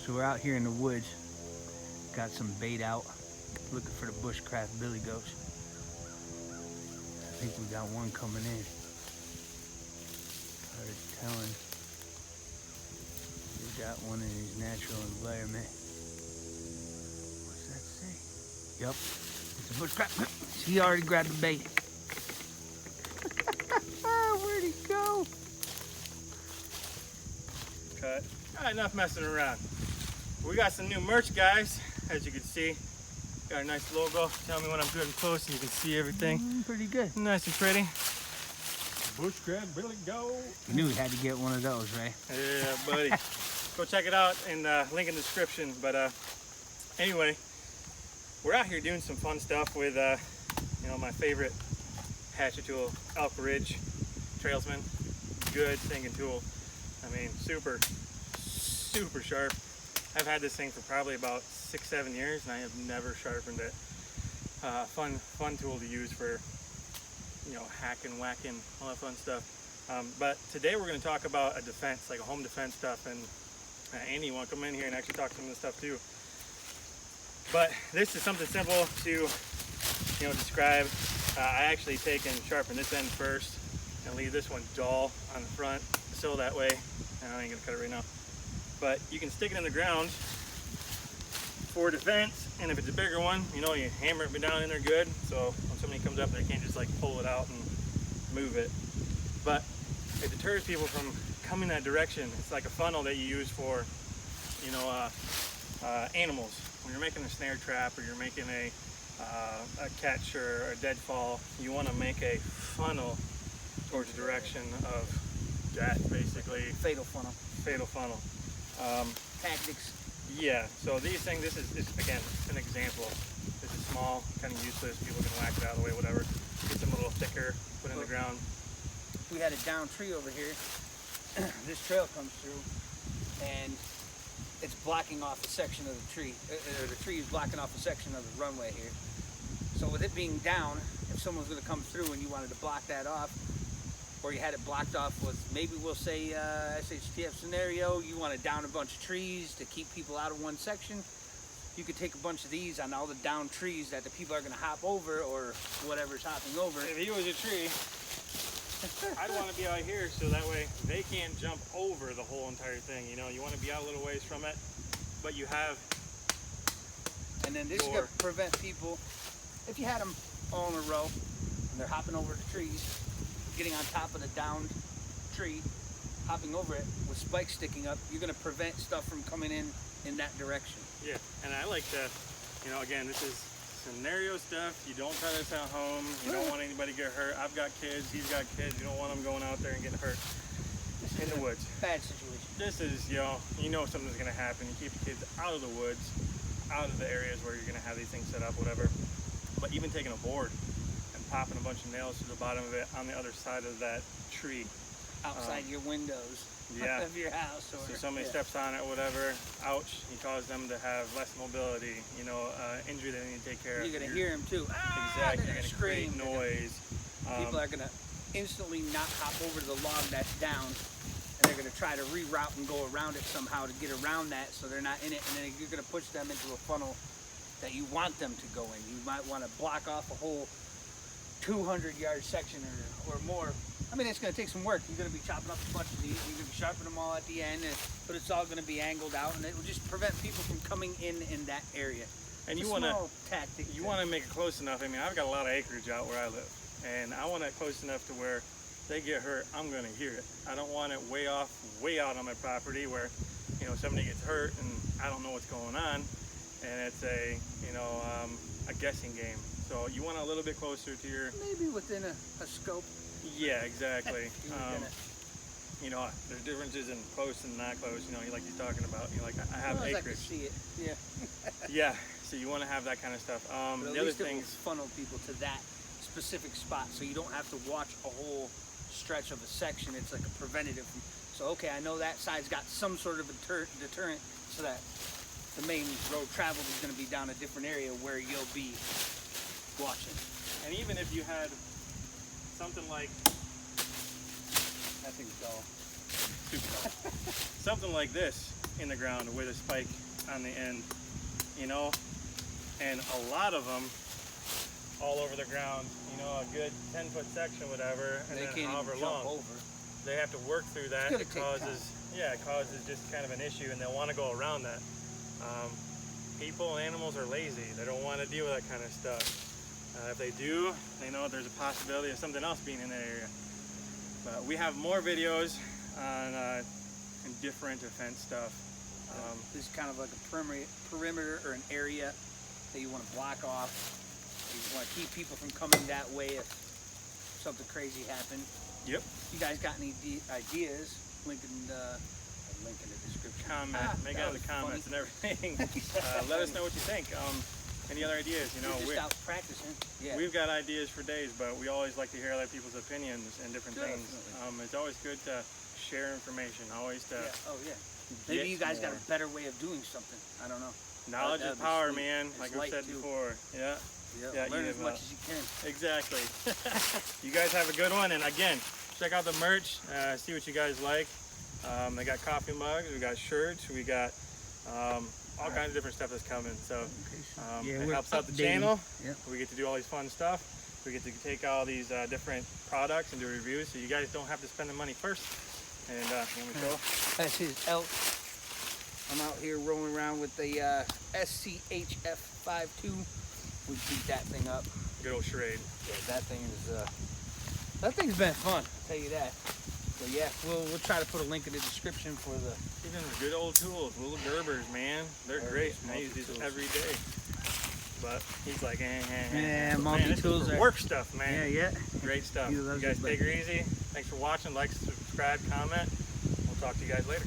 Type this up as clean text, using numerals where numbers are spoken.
So we're out here in the woods. Got some bait out. Looking for the bushcraft billy goats. I think we got one coming in. Hard telling. We got one in his natural environment. What's that say? Yep. It's a bushcraft. He already grabbed the bait. Where'd he go? Cut. All right, enough messing around. We got some new merch, guys. As you can see, got a nice logo. Tell me when I'm good and close and you can see everything. Pretty good. Nice and pretty. Bushcraft Billy Goat. You knew we had to get one of those, right? Yeah, buddy. Go check it out in the link in the description. But anyway, we're out here doing some fun stuff with you know, my favorite hatchet tool, Elk Ridge Trailsman. Good stinging tool. I mean, super sharp. I've had this thing for probably about 6-7 years and I have never sharpened it. Fun tool to use for, you know, hacking, whacking, all that fun stuff. But today we're going to talk about a defense, like a home defense stuff. And Andy, you want to come in here and actually talk some of this stuff too. But this is something simple to, you know, describe. I actually take and sharpen this end first and leave this one dull on the front, so that way, I ain't gonna cut it right now, but you can stick it in the ground for defense, and if it's a bigger one, you know, you hammer it down in there good, so when somebody comes up, they can't just like pull it out and move it. But it deters people from coming that direction. It's like a funnel that you use for, you know, animals. When you're making a snare trap or you're making a catch or a deadfall, you want to make a funnel towards the direction of that, basically. Fatal funnel. Fatal funnel. Tactics. Yeah, so these things, this is again, an example. This is small, kind of useless, people can whack it out of the way, whatever. Get them a little thicker, put in the ground. We had a down tree over here. This trail comes through and it's blocking off a section of the tree, or the tree is blocking off a section of the runway here. So with it being down, if someone's going to come through and you wanted to block that off, or you had it blocked off with, maybe we'll say SHTF scenario, you want to down a bunch of trees to keep people out of one section, you could take a bunch of these on all the down trees that the people are going to hop over, or whatever's hopping over. If he was a tree, I'd want to be out here so that way they can't jump over the whole entire thing. You know, you want to be out a little ways from it, but you have. And then this is going to prevent people, if you had them all in a row and they're hopping over the trees, getting on top of the downed tree, hopping over it with spikes sticking up, you're going to prevent stuff from coming in that direction. Yeah, and I like to, you know, again, this is scenario stuff. You don't try this at home. You don't want anybody to get hurt. I've got kids, he's got kids. You don't want them going out there and getting hurt in the woods. Bad situation. This is, you know something's going to happen. You keep the kids out of the woods, out of the areas where you're going to have these things set up, whatever. But even taking a board and popping a bunch of nails to the bottom of it on the other side of that tree. Outside your windows of your house. Or, so somebody steps on it or whatever, ouch, you cause them to have less mobility, you know, injury they need to take care of. You're going to hear them too. Exactly, you're going to create noise. People are going to instantly not hop over to the log that's down, and they're going to try to reroute and go around it somehow to get around that so they're not in it, and then you're going to push them into a funnel that you want them to go in. You might want to block off a whole 200-yard section or more. I mean, it's going to take some work. You're going to be chopping up a bunch of these. You're going to be sharpening them all at the end, but it's all going to be angled out, and it will just prevent people from coming in that area. And you want to make it close enough. I mean, I've got a lot of acreage out where I live, and I want it close enough to where they get hurt, I'm going to hear it. I don't want it way out on my property where, you know, somebody gets hurt and I don't know what's going on, and it's a, you know, a guessing game. So you want a little bit closer to your... Maybe within a scope. Yeah, exactly. You know, there's differences in close and not close, you know, like you're talking about. You know, like I have acreage. I can see it, yeah. Yeah, so you want to have that kind of stuff. But at least it will funnel people to that specific spot, so you don't have to watch a whole stretch of a section. It's like a preventative. So, okay, I know that side's got some sort of a deterrent so that the main road traveled is going to be down a different area where you'll be watching. And even if you had something like, that thing's dull, super dull, something like this in the ground with a spike on the end, you know, and a lot of them all over the ground, you know, a good 10-foot section, whatever, and They then can't however even jump long. over. They have to work through that. It's gonna It take causes, yeah, it causes just kind of an issue, and they'll want to go around that. People and animals are lazy. They don't want to deal with that kind of stuff. If they do, they know there's a possibility of something else being in that area. But we have more videos on different defense stuff. This is kind of like a perimeter or an area that you want to block off. You want to keep people from coming that way if something crazy happened. Yep. You guys got any ideas? Link in the description. Comment, make out the comments and everything. Let us know what you think. Any other ideas? You know, we're just out practicing. Yeah. We've got ideas for days, but we always like to hear other people's opinions and different things. It's always good to share information. Always to. Yeah. Oh yeah. Maybe you guys got a better way of doing something. I don't know. Knowledge is power, man. Like we said before. Yeah. Yeah. Learn as much as you can. Exactly. You guys have a good one, and again, check out the merch. See what you guys like. They got coffee mugs. We got shirts. We got all kinds of different stuff that's coming. So it helps out the channel. Yep. We get to do all these fun stuff. We get to take all these different products and do reviews, so you guys don't have to spend the money first. And let me show. That's his elk. I'm out here rolling around with the SCHF 52. We beat that thing up. Good old charade. Yeah, that thing's been fun. I'll tell you that. So yeah, we'll try to put a link in the description for the. Even the good old tools, little Gerbers, man. They're great. I use these every day. But he's like, Yeah, multi-tools are work stuff, man. Yeah. Great stuff. You guys take her easy. Thanks for watching. Like, subscribe, comment. We'll talk to you guys later.